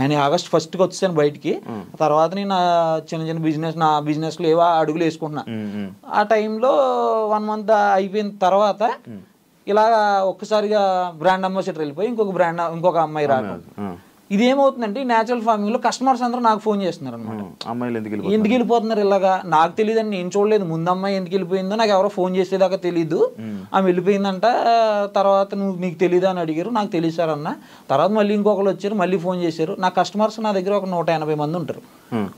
నేను August 1st వచ్చాను బయటికి. తర్వాత నేను చిన్న చిన్న నా బిజినెస్లో ఏవో అడుగులు వేసుకుంటున్నా. ఆ టైంలో 1 month అయిపోయిన తర్వాత ఇలా ఒక్కసారిగా బ్రాండ్ అంబాసిడర్ వెళ్ళిపోయి ఇంకొక అమ్మాయి రావడం. ఇదేమవుతుందంటే న్యాచురల్ ఫార్మింగ్ లో కస్టమర్స్ అందరూ నాకు ఫోన్ చేస్తున్నారు అనమాట. అమ్మాయిలు ఎందుకు వెళ్ళిపోతున్నారు ఇలాగా? నాకు తెలియదని నేను చూడలేదు. ముందు అమ్మాయి ఎందుకు వెళ్ళిపోయిందో నాకు ఎవరో ఫోన్ చేసేదాకా తెలియదు. ఆమె వెళ్ళిపోయిందంట. తర్వాత మీకు తెలీదా అని అడిగారు. నాకు తెలియదు సార్ అన్న. తర్వాత మళ్ళీ ఇంకొకరు వచ్చారు, మళ్ళీ ఫోన్ చేశారు. నా కస్టమర్స్ నా దగ్గర ఒక 180 మంది ఉంటారు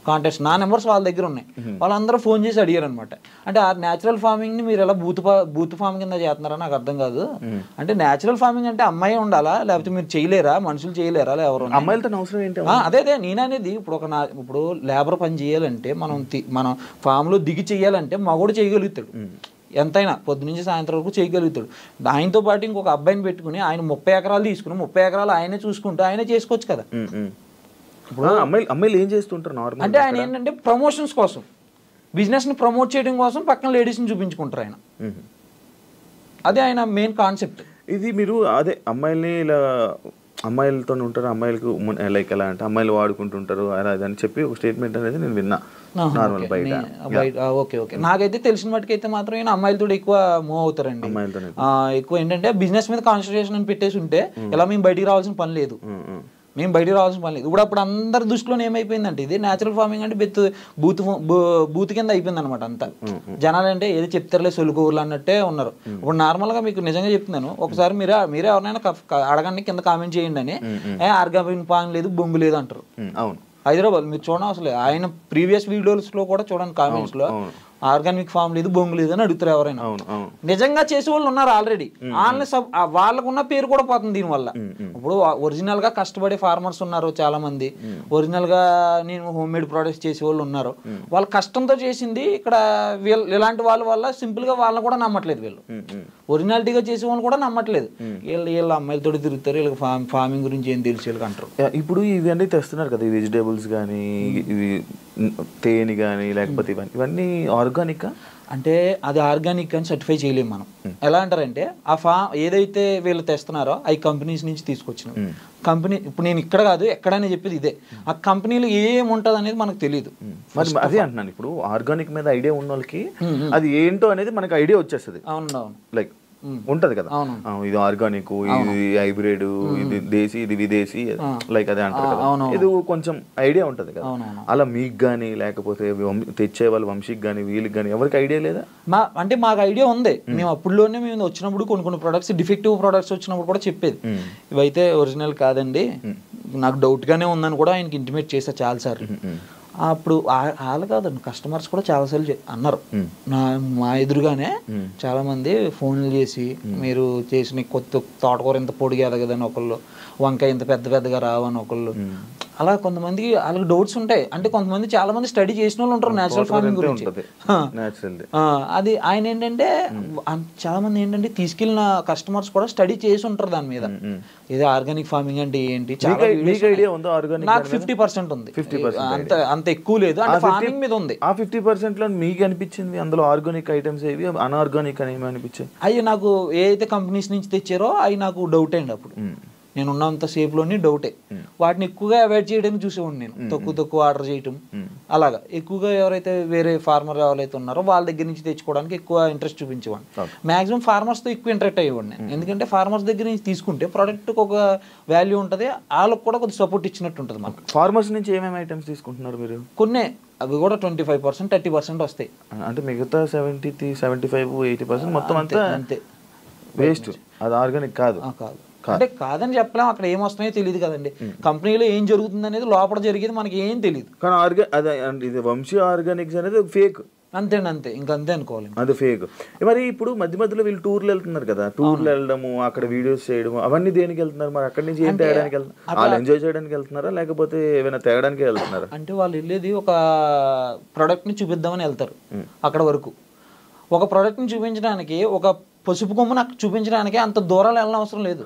కాంటాక్ట్స్. నా నెంబర్స్ వాళ్ళ దగ్గర ఉన్నాయి. వాళ్ళందరూ ఫోన్ చేసి అడిగారు అనమాట. అంటే ఆ న్యాచురల్ ఫార్మింగ్ ని మీరు ఎలా బూత్ ఫార్మింగ్ కింద చేస్తున్నారా నాకు అర్థం కాదు. అంటే న్యాచురల్ ఫార్మింగ్ అంటే అమ్మాయి ఉండాలా, లేకపోతే మీరు చేయలేరా, మనుషులు చేయలేరా, ఎవరు అమ్మాయిలతో అవసరం ఏంటి? అదే నేననేది ఇప్పుడు లేబర్ పని చేయాలంటే మనం ఫామ్ లో దిగి చెయ్యాలంటే మగోడు చేయగలుగుతాడు. ఎంతైనా పొద్దు నుంచి సాయంత్రం వరకు చేయగలుగుతాడు. ఆయనతో పాటు ఇంకొక అబ్బాయిని పెట్టుకుని ఆయన 30 ఎకరాలు తీసుకుని 30 ఎకరాలు ఆయనే చూసుకుంటూ ఆయనే చేసుకోవచ్చు కదా. ఇప్పుడు అమ్మాయిలు ఏం చేస్తుంటారు నార్మల్ అంటే ఆయన ఏంటంటే ప్రమోషన్స్ కోసం, బిజినెస్ ని ప్రమోట్ చేయడం కోసం పక్కన లేడీస్ ని చూపించుకుంటారు ఆయన. అదే ఆయన మెయిన్ కాన్సెప్ట్. ఇది మీరు అదే అమ్మాయిల్ని ఇలా అమ్మాయిలతో ఉంటారు, అమ్మాయిలకు లైక్ ఎలా అంటే అమ్మాయిలు వాడుకుంటుంటారు అలా అని చెప్పి ఒక స్టేట్మెంట్ అనేది నేను విన్నా నార్మల్ బయట. Okay okay. నాకైతే తెలిసిన వాటికైతే మాత్రం అమ్మాయిలతో ఎక్కువ మూవ్ అవుతారండి. ఎక్కువ ఏంటంటే బిజినెస్ మీద కాన్సన్ట్రేషన్ అని పెట్టేసి ఉంటే ఇలా మేము బయటికి రావాల్సిన పని లేదు. ఇప్పుడు అప్పుడు అందరి దృష్టిలో ఏమైపోయిందంటే ఇది న్యాచురల్ ఫార్మింగ్ అంటే బూత్ కింద అయిపోయింది అనమాట. అంతా జనాలు అంటే ఏదో చెప్తారులే సొలుకూరులు అన్నట్టే ఉన్నారు. ఇప్పుడు నార్మల్ గా మీకు నిజంగా చెప్తున్నాను, ఒకసారి మీరే ఎవరినైనా అడగండి, కింద కామెంట్ చేయండి అని. ఆర్గానిక్ ఫార్మింగ్ లేదు, బొంగు లేదు అంటారు. హైదరాబాద్ మీరు చూడడం అసలు ఆయన ప్రీవియస్ వీడియోస్ లో కూడా చూడండి, కామెంట్స్ లో ఆర్గానిక్ ఫామ్ లేదు, బొంగు లేదు అని అడుగుతారు ఎవరైనా. నిజంగా చేసే వాళ్ళు ఉన్నారు ఆల్రెడీ. వాళ్ళకున్న పేరు కూడా పోతుంది దీనివల్ల. ఇప్పుడు ఒరిజినల్ గా కష్టపడే ఫార్మర్స్ ఉన్నారు చాలా మంది, ఒరిజినల్ గా నేను హోమ్ మేడ్ ప్రొడక్ట్స్ చేసే వాళ్ళు ఉన్నారు. వాళ్ళ కష్టంతో చేసింది ఇక్కడ ఇలాంటి వాళ్ళ వల్ల సింపుల్ గా వాళ్ళని కూడా నమ్మట్లేదు. వీళ్ళు ఒరిజినాలిటీగా చేసే వాళ్ళు కూడా నమ్మట్లేదు. వీళ్ళు అమ్మాయిలతో తిరుగుతారు, వీళ్ళకి ఫార్మింగ్ గురించి ఏం తెలిసి వీళ్ళకి అంటారు. ఇప్పుడు ఇవన్నీ తెస్తున్నారు కదా, వెజిటేబుల్స్ కానీ ఇవి తేనె కానీ లేకపోతే ఇవన్నీ ఆర్గానిక్ అంటే అది ఆర్గానిక్ అని సర్టిఫై చేయలేము మనం. ఎలా అంటారంటే ఏదైతే వీళ్ళు తెస్తున్నారో అవి కంపెనీస్ నుంచి తీసుకొచ్చినాం. కంపెనీ ఇప్పుడు నేను ఇక్కడ కాదు ఎక్కడైనా చెప్పేది ఇదే. ఆ కంపెనీలో ఏముంటది అనేది మనకు తెలియదు. మరి అదే అంటున్నాను, ఇప్పుడు ఆర్గానిక్ మీద ఐడియా ఉన్న వాళ్ళకి అది ఏంటో అనేది మనకు ఐడియా వచ్చేస్తుంది. అవును, లైక్ ఉంటది కదా, ఇది ఆర్గానిక్, ఇది హైబ్రిడ్, ఇది దేశీ, ఇది విదేశీ, లైక్ అదే అంటారు కదా, ఇది కొంచెం ఐడియా ఉంటది కదా. అలా మీకు గానీ లేకపోతే తెచ్చే వాళ్ళ వంశీకి గానీ వీళ్ళకి గానీ ఎవరికి ఐడియా లేదా? అంటే మాకు ఐడియా ఉంది. మేము అప్పుడులోనే మేము వచ్చినప్పుడు కొన్ని ప్రొడక్ట్స్ డిఫెక్టివ్ ప్రొడక్ట్స్ వచ్చినప్పుడు కూడా చెప్పేది, ఇవైతే ఒరిజినల్ కాదండి, నాకు డౌట్ గానే ఉందని కూడా ఆయనకి ఇంటిమేట్ చేశా చాలా సార్లు. అప్పుడు వాళ్ళు కాదండి, కస్టమర్స్ కూడా చాలాసార్లు అన్నారు మా ఎదురుగానే. చాలా మంది ఫోన్లు చేసి మీరు చేసిన కొత్త తోటకూర ఇంత పొడిగా ఎదగదని ఒకళ్ళు, వంకాయ ఇంత పెద్దగా రావని ఒకళ్ళు. అలా కొంతమంది వాళ్ళకి డౌట్స్ ఉంటాయి. అంటే కొంతమంది చాలా మంది స్టడీ చేసిన వాళ్ళు ఉంటారు నేచురల్ ఫార్మింగ్ గురించి. అది ఆయన ఏంటంటే చాలా మంది ఏంటంటే తీసుకెళ్ళిన కస్టమర్స్ కూడా స్టడీ చేసి ఉంటారు దాని మీద. ఇది ఆర్గానిక్ ఫార్మింగ్ అంటే ఏంటి, నాకు 50% ఉంది, అంత ఎక్కువ లేదు. అంటే ఫార్మింగ్ మీద ఉంది. ఆ 50% లో మీకు అనిపించింది అందులో ఆర్గానిక్ ఐటమ్స్ ఏవి, అన్ఆర్గానిక్ అని అనిపించింది? అవి నాకు ఏదైతే కంపెనీస్ నుంచి తెచ్చారో అవి నాకు డౌట్ అండి. అప్పుడు నేను ఉన్నంత సేఫ్ లోని డౌటే. వాటిని ఎక్కువగా అవాయిడ్ చేయడానికి చూసేవాడిని నేను, తక్కువ ఆర్డర్ చేయటం. అలాగా ఎక్కువగా ఎవరైతే వేరే ఫార్మర్ ఎవరైతే ఉన్నారో వాళ్ళ దగ్గర నుంచి తెచ్చుకోవడానికి ఎక్కువ ఇంట్రెస్ట్ చూపించేవాడిని. మాక్సిమం ఫార్మర్స్ తో ఎక్కువ ఇంటరాక్ట్ అయ్యేవాడిని. ఎందుకంటే ఫార్మర్స్ దగ్గర నుంచి తీసుకుంటే ప్రోడక్ట్ ఒక వాల్యూ ఉంటుంది, వాళ్ళకి కూడా కొద్దిగా సపోర్ట్ ఇచ్చినట్టు ఉంటుంది మనకు. ఫార్మర్స్ నుంచి ఏమేమి ఐటమ్స్ తీసుకుంటున్నారు మీరు? కొన్ని అవి కూడా 25%, 30% వస్తాయి. అంటే మిగతా 70, 75, 80% మొత్తం అంతే వేస్ట్. అది ఆర్గానిక్ కాదు. అంటే కాదని చెప్పలేం, అక్కడ ఏమొస్తున్నాయో తెలియదు కదండి. కంపెనీలో ఏం జరుగుతుంది అనేది లోపల జరిగేది మనకి ఏం తెలియదు. కానీ వంశీ ఆర్గానిక్స్ అనేది ఫేక్. అంతే ఇంకంతే అనుకోవాలి, అది ఫేక్. మరి ఇప్పుడు మధ్యలో వీళ్ళు టూర్లు వెళ్తున్నారు కదా, టూర్లు వెళ్ళడము, అక్కడ వీడియోస్ చేయడం, అవన్నీ దేనికి వెళ్తున్నారు? మరి అక్కడి నుంచి ఏం తేయడానికి వెళ్తున్నారు? వాళ్ళు ఎంజాయ్ చేయడానికి వెళ్తున్నారా లేకపోతే ఏమైనా తేయడానికి వెళ్తున్నారా? అంటే వాళ్ళు వెళ్ళేది ఒక ప్రోడక్ట్ ని చూపిద్దామని వెళ్తారు. అక్కడ వరకు ఒక ప్రోడక్ట్ ని చూపించడానికి, ఒక పసుపు కొమ్మును అక్కడ చూపించడానికి అంత దూరాలు వెళ్ళిన అవసరం లేదు.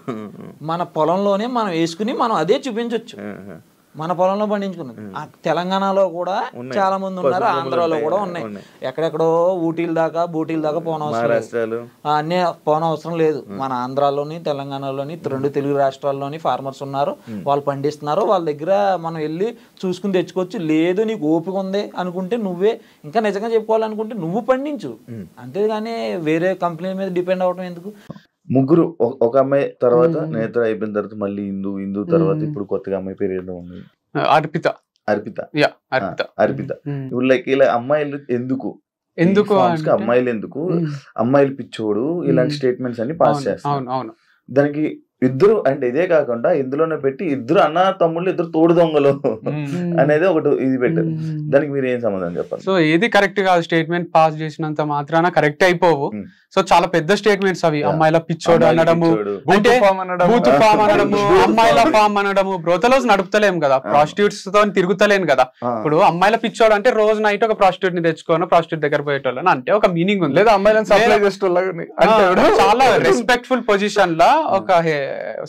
మన పొలంలోనే మనం వేసుకుని మనం అదే చూపించవచ్చు. మన పొలంలో పండించుకున్నది. తెలంగాణలో కూడా చాలా మంది ఉన్నారు, ఆంధ్రాలో కూడా ఉన్నాయి. ఎక్కడెక్కడో ఊటీల దాకా బూటీల దాకా అన్నీ పోనవసరం లేదు. మన ఆంధ్రాలోని తెలంగాణలోని 2 తెలుగు రాష్ట్రాల్లోని ఫార్మర్స్ ఉన్నారు, వాళ్ళు పండిస్తున్నారు. వాళ్ళ దగ్గర మనం వెళ్ళి చూసుకుని తెచ్చుకోవచ్చు. లేదు నీకు ఓపిక ఉంది అనుకుంటే నువ్వే ఇంకా నిజంగా చెప్పుకోవాలనుకుంటే నువ్వు పండించు, అంతేగాని వేరే కంపెనీ మీద డిపెండ్ అవ్వడం ఎందుకు. ముగ్గురు, ఒక అమ్మాయి తర్వాత నేత్ర అయిపోయిన తర్వాత మళ్ళీ ఇందు తర్వాత ఇప్పుడు కొత్తగా అమ్మాయి పేరు ఏదో ఉంది, అర్పిత. ఇప్పుడు లైక్ ఇలా అమ్మాయిలు ఎందుకు అమ్మాయిలు ఎందుకు అమ్మాయిలు పిచ్చోడు ఇలాంటి స్టేట్మెంట్స్ అన్ని పాస్ చేస్తారు. దానికి ఇద్దరు అంటే ఇదే కాకుండా ఇందులోనే పెట్టి ఇద్దరు అన్న తమ్ముళ్ళు ఇద్దరు తోడు దొంగలు అనేది ఒకటి ఇది పెట్టారు. దానికి మీరు ఏం సమాధానం చెప్పాలి? సో ఏది కరెక్ట్ కాదు, స్టేట్మెంట్ పాస్ చేసినంత మాత్రాన కరెక్ట్ అయిపోవు. సో చాలా పెద్ద స్టేట్మెంట్స్ అవి. అమ్మాయిల పిచ్చోడు అనడము, బూత్ ఫామ్ అనడము, అమ్మాయిల ఫామ్ అనడము. బ్రోతలోస్ నడుపుతలేం కదా, ప్రాస్టిట్యూట్స్ తో తిరుగుతలేను కదా. ఇప్పుడు అమ్మాయిల పిచ్చోడు అంటే రోజు నైట్ ఒక ప్రాస్టిట్యూట్ ని తెచ్చుకోను, ప్రాస్టిట్యూట్ దగ్గర పోయేటోళ్ళని అంటే ఒక మీనింగ్ ఉంది. లేదా అమ్మాయిలను సప్లై చేసేటోళ్ళని చాలా రెస్పెక్ట్ఫుల్ పొజిషన్ లా ఒక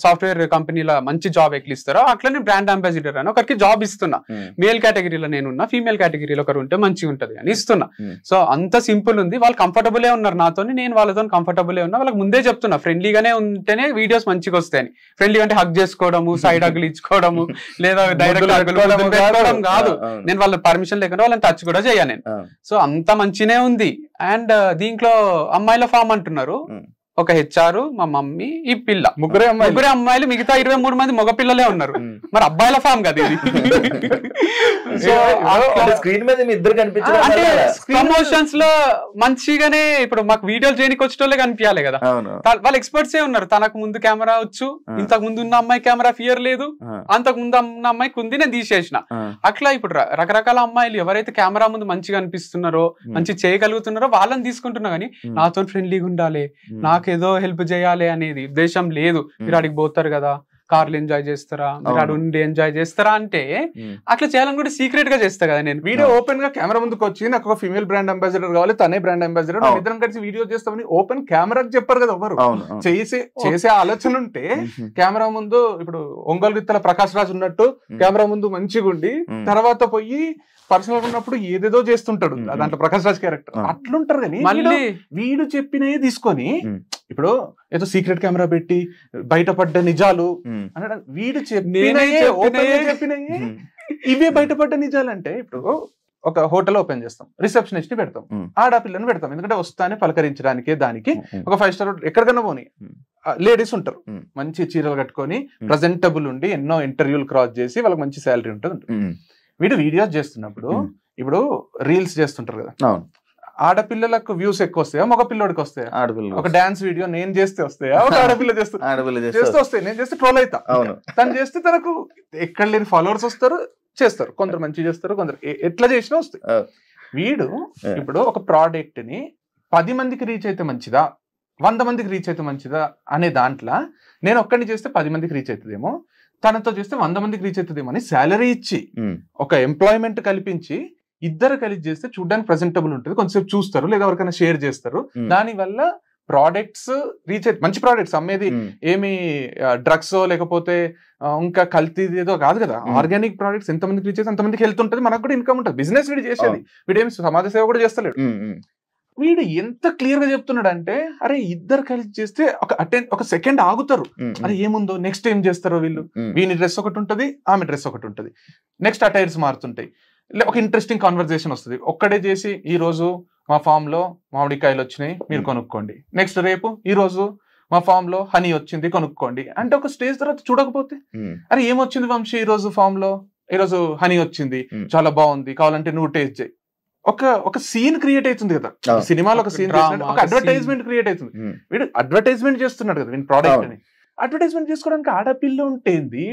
సాఫ్ట్వేర్ కంపెనీలో మంచి జాబ్ ఎక్కిస్తారో అట్లనే బ్రాండ్ అంబాసిడర్ అని ఒకరికి జాబ్ ఇస్తున్నా. మేల్ కేటగిరీలో నేనున్నా, ఫీమేల్ కేటగిరీలో ఒకరు ఉంటే మంచిగా ఉంటది అని ఇస్తున్నా. సో అంత సింపుల్ ఉంది. వాళ్ళు కంఫర్టబుల్ ఉన్నారు నాతో, నేను వాళ్ళతో కంఫర్టబుల్ ఉన్నా. వాళ్ళకి ముందే చెప్తున్నా ఫ్రెండ్లీగానే ఉంటేనే వీడియోస్ మంచిగా వస్తాయని. ఫ్రెండ్లీ అంటే హగ్ చేసుకోవడము, సైడ్ హగ్లు ఇచ్చుకోవడము, లేదా డైరెక్ట్ పెట్టుకోవడం కాదు. నేను వాళ్ళ పర్మిషన్ లేకుండా వాళ్ళని టచ్ కూడా చేయను నేను. సో అంత మంచినే ఉంది. అండ్ దీంట్లో అమ్మాయిల ఫామ్ అంటున్నారు. ఒక హెచ్ఆర్, మా మమ్మీ, ఈ పిల్ల, ముగ్గురే అమ్మాయిలు, మిగతా 23 మంది మగ పిల్లలే ఉన్నారు. మరి అబ్బాయిల ఫామ్ కదా ఇది. ప్రమోషన్స్ లో మంచిగానే ఇప్పుడు మాకు వీడియోలు చేయడానికి వచ్చేటోళ్ళే కనిపించాలి కదా. వాళ్ళ ఎక్స్పర్ట్స్ ఏ ఉన్నారు. తనకు ముందు కెమెరా వచ్చు, ఇంతకు ముందు ఉన్న అమ్మాయి కెమెరా ఫియర్ లేదు, అంతకు ముందు ఉన్న అమ్మాయికి ఉంది, నేను తీసేసిన. అట్లా ఇప్పుడు రకరకాల అమ్మాయిలు ఎవరైతే కెమెరా ముందు మంచిగా అనిపిస్తున్నారో, మంచి చేయగలుగుతున్నారో వాళ్ళని తీసుకుంటున్నా. కానీ నాతో ఫ్రెండ్లీగా ఉండాలి, నాకు ఏదో హెల్ప్ చేయాలి అనేది ఉద్దేశం లేదు. మీరు అడిగి పోతారు కదా, కార్లు ఎంజాయ్ చేస్తారా, మీరు అడు ఉండి ఎంజాయ్ చేస్తారా అంటే అట్లా చేయాలని కూడా సీక్రెట్ గా చేస్తా కదా నేను. వీడియో ఓపెన్ గా కెమెరా ముందుకు వచ్చి నాకు ఒక ఫీమేల్ బ్రాండ్ అంబాసిడర్ కావాలి, తనే బ్రాండ్ అంబాసిడర్, ఇద్దరం కలిసి వీడియో చేస్తామని ఓపెన్ కెమెరాకి చెప్పారు కదా ఎవరు. చేసే ఆలోచన ఉంటే కెమెరా ముందు ఇప్పుడు ఒంగోలు గిత్తల ప్రకాష్ రాజ్ ఉన్నట్టు కెమెరా ముందు మంచిగా ఉండి తర్వాత పోయి పర్సనల్ ఉన్నప్పుడు ఏదేదో చేస్తుంటాడు దాంట్లో ప్రకాష్ రాజ్ క్యారెక్టర్ అట్లుంటారు. కానీ వీడు చెప్పినవి తీసుకొని ఇప్పుడు ఏదో సీక్రెట్ కెమెరా పెట్టి బయటపడ్డ నిజాలు అనడం, వీడు చెప్పినవి ఇవే బయటపడ్డ నిజాలు. అంటే ఇప్పుడు ఒక హోటల్ ఓపెన్ చేస్తాం, రిసెప్షనిస్ట్ ని పెడతాం, ఆడపిల్లని పెడతాం, ఎందుకంటే వస్తానే పలకరించడానికి. దానికి ఒక 5 స్టార్ ఎక్కడికన్నా పోనీ లేడీస్ ఉంటారు, మంచి చీరలు కట్టుకొని ప్రజెంటబుల్ ఉండి ఎన్నో ఇంటర్వ్యూలు క్రాస్ చేసి వాళ్ళకి మంచి శాలరీ ఉంటుంది. వీడు వీడియోస్ చేస్తున్నప్పుడు ఇప్పుడు రీల్స్ చేస్తుంటారు కదా, ఆడపిల్లలకు వ్యూస్ ఎక్కువ వస్తాయా, మగ పిల్లడికి వస్తాయా? ఒక డాన్స్ వీడియో నేను చేస్తే వస్తాయా, ఒక ఆడపిల్ల చేస్తే వస్తాయి. నేను చేస్తే ట్రోల్ అవుతా, తను చేస్తే తనకు ఎక్కడ లేని ఫాలోవర్స్ వస్తారు, చేస్తారు. కొందరు మంచి చేస్తారు, కొందరు ఎట్లా చేసినా వస్తాయి. వీడు ఇప్పుడు ఒక ప్రోడక్ట్ ని 10 మందికి రీచ్ అయితే మంచిదా, 100 మందికి రీచ్ అయితే మంచిదా అనే దాంట్లో నేను ఒక్కడిని చేస్తే 10 మందికి రీచ్ అవుతుందేమో, తనతో చేస్తే 100 మందికి రీచ్ అవుతుందేమో అని శాలరీ ఇచ్చి ఒక ఎంప్లాయ్మెంట్ కల్పించి ఇద్దరు కలిసి చేస్తే చూడడానికి ప్రెజెంటబుల్ ఉంటుంది, కొంచెంసేపు చూస్తారు, లేదా ఎవరికైనా షేర్ చేస్తారు. దాని వల్ల ప్రోడక్ట్స్ రీచ్ అయితే మంచి ప్రోడక్ట్స్ అమ్మేది ఏమి డ్రగ్స్ లేకపోతే ఇంకా కల్తీ ఏదో కాదు కదా. ఆర్గానిక్ ప్రోడక్ట్స్ ఎంతమందికి రీచ్ అయితే అంతమందికి హెల్త్ ఉంటుంది, మనకు కూడా ఇన్కమ్ ఉంటుంది. బిజినెస్ వీడు చేసేది, వీడేమి సమాజ సేవ కూడా చేస్తలేడు. వీడు ఎంత క్లియర్ గా చెప్తున్నాడు అంటే, అరే ఇద్దరు కలిసి చేస్తే ఒక సెకండ్ ఆగుతారు, అరే ఏముందో నెక్స్ట్ ఏం చేస్తారో వీళ్ళు. వీని డ్రెస్ ఒకటి ఉంటుంది, ఆమె డ్రెస్ ఒకటి ఉంటుంది, నెక్స్ట్ అటైర్స్ మారుతుంటాయి, ఒక ఇంట్రెస్టింగ్ కాన్వర్సేషన్ వస్తుంది. ఒక్కడే చేసి ఈ రోజు మా ఫామ్ లో మామిడికాయలు వచ్చినాయి మీరు కొనుక్కోండి, నెక్స్ట్ రేపు ఈ రోజు మా ఫామ్ లో హనీ వచ్చింది కొనుక్కోండి అంటే, ఒక స్టేజ్ తర్వాత చూడకపోతే అరే ఏమొచ్చింది వంశీ ఈ రోజు ఫామ్ లో, ఈ రోజు హనీ వచ్చింది చాలా బాగుంది కావాలంటే నువ్వు టేస్ట్ చేయి. ఒక సీన్ క్రియేట్ అవుతుంది కదా సినిమాలో, ఒక సీన్ ఒక అడ్వర్టైజ్మెంట్ క్రియేట్ అవుతుంది. వీడు అడ్వర్టైజ్మెంట్ చేస్తున్నాడు కదా వీడి ప్రోడక్ట్ అని. అడ్వర్టైజ్మెంట్ చేసుకోవడానికి ఆడపిల్ల ఉంటేంది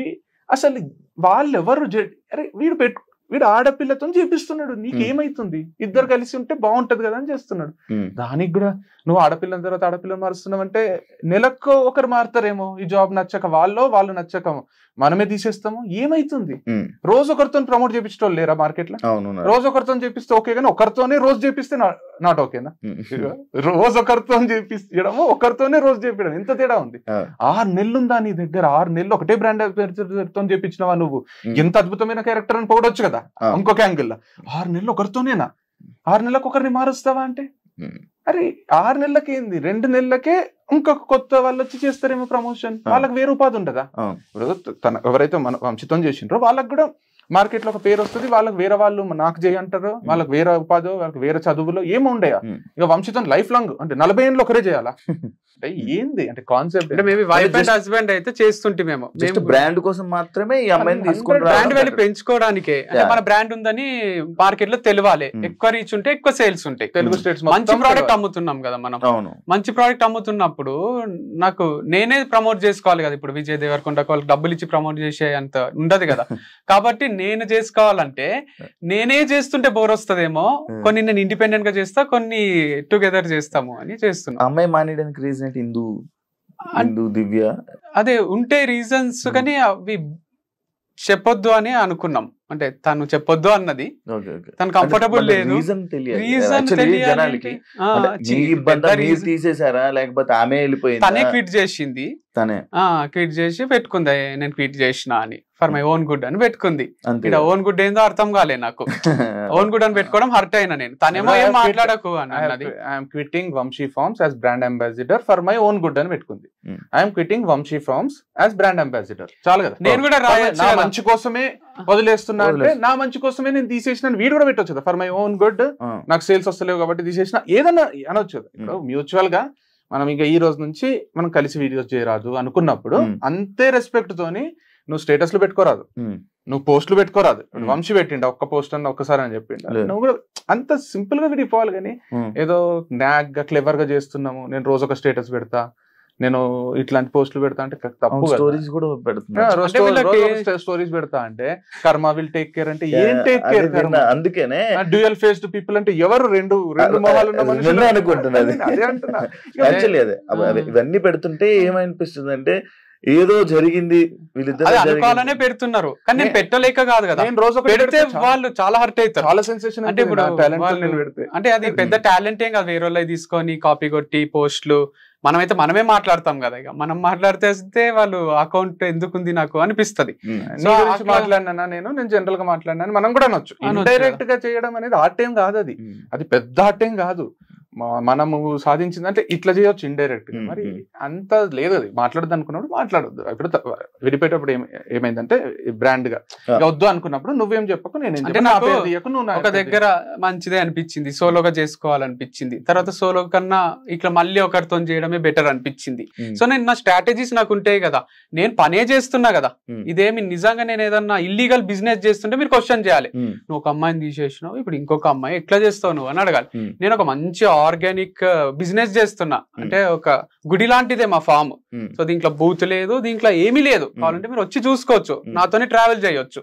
అసలు, వాళ్ళు ఎవరు అరే వీడు ఆడపిల్లతో చేపిస్తున్నాడు, నీకేమైతుంది, ఇద్దరు కలిసి ఉంటే బాగుంటది కదా అని చేస్తున్నాడు. దానికి కూడా నువ్వు ఆడపిల్లని తర్వాత ఆడపిల్లని మారుస్తున్నావు అంటే నెలకు ఒకరు మారుతారేమో, ఈ జాబ్ నచ్చక వాళ్ళు నచ్చక మనమే తీసేస్తాము, ఏమైతుంది? రోజు ఒకరితో ప్రమోట్ చేపించడం లేరా మార్కెట్ లో? రోజు ఒకరితో చేపిస్తే ఓకే, కానీ ఒకరితోనే రోజు చేపిస్తే నాట్ ఓకేనా? రోజు ఒకరితో చేపించడము, ఒకరితోనే రోజు చేపించడం, ఎంత తేడా ఉంది? 6 నెలలు ఉందా నీ దగ్గర? 6 నెలలు ఒకటే బ్రాండ్ తో చేపించినవా నువ్వు? ఎంత అద్భుతమైన క్యారెక్టర్ అని పోవడొచ్చు కదా ఇంకొక యాంగిల్. 6 నెలలు ఒకరితోనేనా? 6 నెలలకు ఒకరిని మారుస్తావా అంటే అరే 6 నెలలకి ఏంది, 2 నెలలకే ఇంకొక కొత్త వాళ్ళు వచ్చి చేస్తారేమో ప్రమోషన్. వాళ్ళకి వేరే ఉపాధి ఉండదా? ఎవరైతే మన వంశితం చేసిండ్రో వాళ్ళకి కూడా మార్కెట్ లో ఒక పేరు వస్తుంది, వాళ్ళకి వేరే వాళ్ళు నాకు చేయంటారు, వాళ్ళకి వేరే ఉపాధి, వాళ్ళకి వేరే చదువులో ఏమో ఉండయా. ఇక వంశితం లైఫ్ లాంగ్ అంటే 40 ఏళ్ళు ఒకరే చేయాలా అంటే ఏంది అంటే కాన్సెప్ట్? అంటే మేబీ వైఫ్ అండ్ హస్బెండ్ అయితే చేస్తుంటే మేము బ్రాండ్ కోసం మాత్రమే ఈ అమ్మాయిని తీసుకుంటాం, బ్రాండ్ వాల్యూ పెంచుకోవడానికే. అంటే మన బ్రాండ్ ఉందని మార్కెట్ లో తెలియాలి, ఎక్కువ రీచ్ ఉంటే ఎక్కువ సేల్స్ ఉంటాయి. తెలుగు స్టేట్స్ మంచి ప్రోడక్ట్ అమ్ముతున్నాం కదా మనం, మంచి ప్రోడక్ట్ అమ్ముతున్నప్పుడు నాకు నేనే ప్రమోట్ చేసుకోవాలి కదా. ఇప్పుడు విజయ్ దేవరకొండ వాళ్ళకి డబ్బులు ఇచ్చి ప్రమోట్ చేసే అంత ఉండదు కదా. కాబట్టి నేను చేసుకోవాలంటే నేనే చేస్తుంటే బోర్ వస్తుందేమో, కొన్ని నేను ఇండిపెండెంట్ గా చేస్తా, కొన్ని టుగెదర్ చేస్తాము అని చేస్తున్నా. అమ్మాయి మానేయడానికి రీజన్ ఏంటి? హిందూ దివ్య అదే ఉంటే రీజన్స్, కానీ అవి చెప్పొద్దు అని అనుకున్నాం. అంటే తను చెప్పొద్దు అన్నది తను కంఫర్టబుల్ లేదు, రీజన్ తీసేసారా లేకపోతే ఆమె వెళ్ళిపోయింది? తనే క్విట్ చేసింది, క్విట్ చేసి పెట్టుకుంది నేను క్విట్ చేసిన అని, ఫర్ మై ఓన్ గుడ్ అని పెట్టుకుంది. ఇక్కడ ఓన్ గుడ్ ఏందో అర్థం కాలే నాకు. ఓన్ గుడ్ అని పెట్టుకోవడం హర్ట్ అయినా నేను. తనేమో ఏం మాట్లాడకు అన్నది. I'm quitting Vamshi Farms as brand ambassador for my own good అని పెట్టుకుంది. I'm quitting Vamshi Farms as brand ambassador. చాలు కదా, నేను కూడా నా మంచి కోసమే వదిలేస్తున్నా అంటే నా మంచి కోసమే నేను తీసేసిన వీడు కూడా పెట్టొచ్చు కదా, ఫర్ మై ఓన్ గుడ్, నాకు సేల్స్ వస్తలేవు కాబట్టి తీసేసిన, ఏదన్నా అనొచ్చు కదా. ఇప్పుడు మ్యూచువల్ గా మనం ఇంకా ఈ రోజు నుంచి మనం కలిసి వీడియోస్ చేయరాదు అనుకున్నప్పుడు అంతే రెస్పెక్ట్ తోని నువ్వు స్టేటస్లు పెట్టుకోరాదు, నువ్వు పోస్టులు పెట్టుకోరాదు. వంశీ పెట్టిండ ఒక్క పోస్ట్ అన్న ఒక్కసారి అని చెప్పిండ, నువ్వు కూడా అంత సింపుల్ గా విడిపోవాలి. కానీ ఏదో నాగ్ గా క్లెవర్ గా చేస్తున్నాము, నేను రోజు ఒక స్టేటస్ పెడతా, నేను ఇట్లాంటి పోస్టులు పెడతా అంటే తప్పు. స్టోరీస్ కూడా పెడతా, స్టోరీస్ పెడతా అంటే కర్మ విల్ టేక్ కేర్ అంటే ఏం టేక్ కేర్? అందుకనే డ్యూయల్ ఫేస్డ్ పీపుల్ అంటే ఎవరు? రెండు మొహాలు ఉన్న మనుషులు అనుకుంటున్నది. ఇవన్నీ పెడుతుంటే ఏమనిపిస్తుంది అంటే ఏదో జరిగింది, వీళ్ళిద్దరు పెడుతున్నారు, కానీ నేను పెట్టలేక కాదు కదా. నేను రోజు పెడితే వాళ్ళు చాలా హర్ట్ అవుతారు, చాలా సెన్సేషన్. అంటే ఇప్పుడు అంటే అది పెద్ద టాలెంట్ ఏం కాదు, వేరే వాళ్ళు తీసుకొని కాపీ కొట్టి పోస్టులు మనమే మాట్లాడతాం కదా. ఇక మనం మాట్లాడితే వాళ్ళు అకౌంట్ ఎందుకుంది నాకు అనిపిస్తుంది. మాట్లాడినా నేను జనరల్ గా మాట్లాడినా మనం కూడా అనొచ్చు. ఇండైరెక్ట్ గా చేయడం అనేది ఆర్ట్ ఏం కాదు, అది పెద్ద ఆర్ట్ ఏం కాదు. మనము సాధించింది అంటే ఇట్లా చేయొచ్చు ఇండైరెక్ట్ గా. మరి అంత లేదు, అది మాట్లాడద్దు అనుకున్నప్పుడు మాట్లాడొద్దు. ఇప్పుడు విడిపోయేటప్పుడు ఏమైందంటే బ్రాండ్ గా వద్దు అనుకున్నప్పుడు నువ్వేం చెప్పకు, నేను ఒక దగ్గర మంచిదే అనిపించింది, సోలోగా చేసుకోవాలనిపించింది. తర్వాత సోలో కన్నా ఇట్లా మళ్ళీ ఒకరితో చేయడమే బెటర్ అనిపించింది. సో నేను నా స్ట్రాటజీస్ నాకు ఉంటాయి కదా, నేను పనే చేస్తున్నా కదా. ఇదేమి నిజంగా నేను ఏదన్నా ఇల్లీగల్ బిజినెస్ చేస్తుంటే మీరు క్వశ్చన్ చేయాలి. నువ్వు ఒక అమ్మాయిని తీసేసినావు, ఇప్పుడు ఇంకొక అమ్మాయి ఎట్లా చేస్తావు నువ్వు అని అడగాలి. నేను ఒక మంచి ఆర్గానిక్ బిజినెస్ చేస్తున్నా అంటే ఒక గుడి లాంటిదే మా ఫామ్. సో దీంట్లో బూత్ లేదు, దీంట్లో ఏమీ లేదు. కావాలంటే మీరు వచ్చి చూసుకోవచ్చు, నాతోనే ట్రావెల్ చేయొచ్చు.